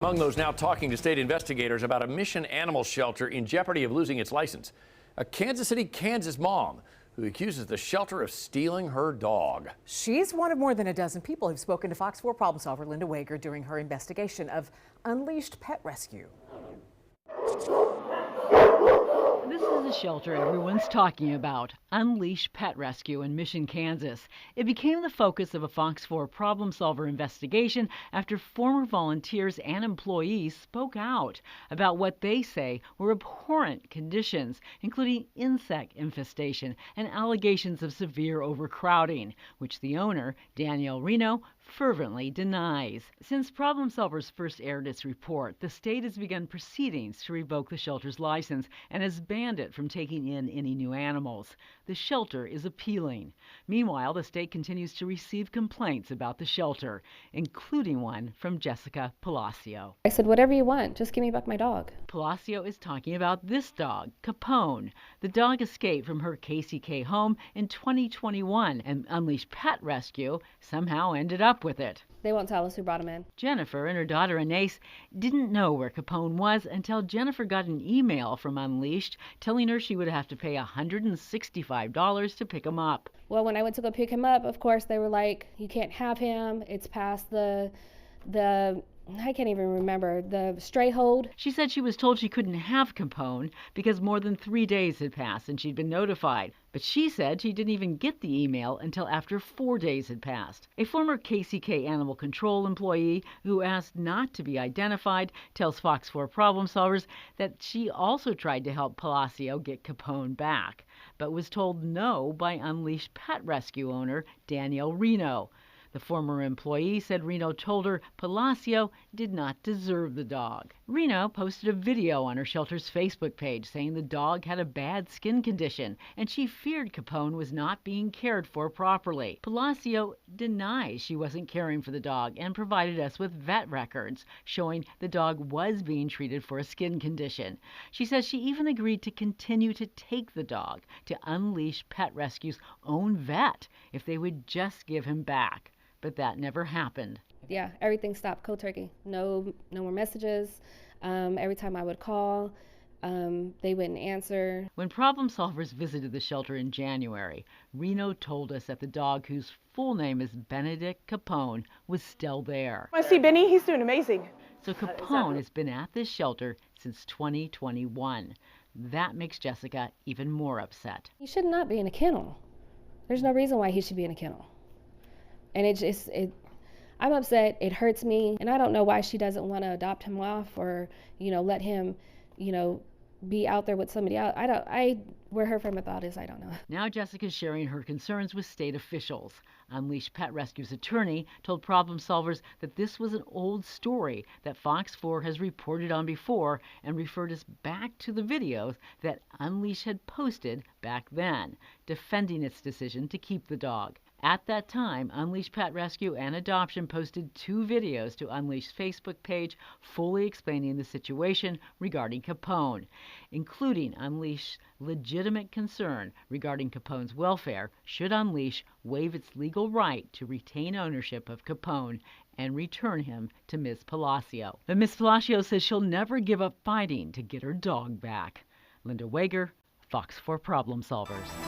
Among those now talking to state investigators about a Mission Animal Shelter in jeopardy of losing its license. A Kansas City, Kansas mom who accuses the shelter of stealing her dog. She's one of more than a dozen people who've spoken to Fox 4 problem solver Linda Wager during her investigation of Unleashed Pet Rescue. This is the shelter everyone's talking about, Unleashed Pet Rescue in Mission, Kansas. It became the focus of a Fox 4 problem solver investigation after former volunteers and employees spoke out about what they say were abhorrent conditions, including insect infestation and allegations of severe overcrowding, which the owner, Danielle Reno, fervently denies. Since Problem Solvers first aired its report, the state has begun proceedings to revoke the shelter's license and has banned it from taking in any new animals. The shelter is appealing. Meanwhile, the state continues to receive complaints about the shelter, including one from Jessica Palacio. I said, whatever you want, just give me back my dog. Palacio is talking about this dog, Capone. The dog escaped from her KCK home in 2021, and Unleashed Pet Rescue somehow ended up with it. They won't tell us who brought him in. Jennifer and her daughter Anais didn't know where Capone was until Jennifer got an email from Unleashed telling her she would have to pay $165 to pick him up. Well, when I went to go pick him up, of course, they were like, you can't have him. It's past the I can't even remember, the stray hold. She said she was told she couldn't have Capone because more than 3 days had passed and she'd been notified. But she said she didn't even get the email until after 4 days had passed. A former KCK Animal Control employee who asked not to be identified tells Fox 4 problem solvers that she also tried to help Palacio get Capone back, but was told no by Unleashed Pet Rescue owner Danielle Reno. The former employee said Reno told her Palacio did not deserve the dog. Reno posted a video on her shelter's Facebook page saying the dog had a bad skin condition and she feared Capone was not being cared for properly. Palacio denies she wasn't caring for the dog and provided us with vet records showing the dog was being treated for a skin condition. She says she even agreed to continue to take the dog to Unleashed Pet Rescue's own vet if they would just give him back. But that never happened. Yeah, everything stopped cold turkey. No more messages. Every time I would call, they wouldn't answer. When problem solvers visited the shelter in January, Reno told us that the dog, whose full name is Benedict Capone, was still there. I see Benny, he's doing amazing. So Capone has been at this shelter since 2021. That makes Jessica even more upset. He should not be in a kennel. There's no reason why he should be in a kennel. And I'm upset, it hurts me, and I don't know why she doesn't want to adopt him off or, let him, be out there with somebody else. Where her frame of thought is, I don't know. Now Jessica's sharing her concerns with state officials. Unleashed Pet Rescue's attorney told problem solvers that this was an old story that Fox 4 has reported on before and referred us back to the videos that Unleashed had posted back then, defending its decision to keep the dog. At that time, Unleashed Pet Rescue and Adoption posted 2 videos to Unleashed's Facebook page fully explaining the situation regarding Capone, including Unleashed's legitimate concern regarding Capone's welfare should Unleashed waive its legal right to retain ownership of Capone and return him to Ms. Palacio. But Ms. Palacio says she'll never give up fighting to get her dog back. Linda Wager, Fox 4 Problem Solvers.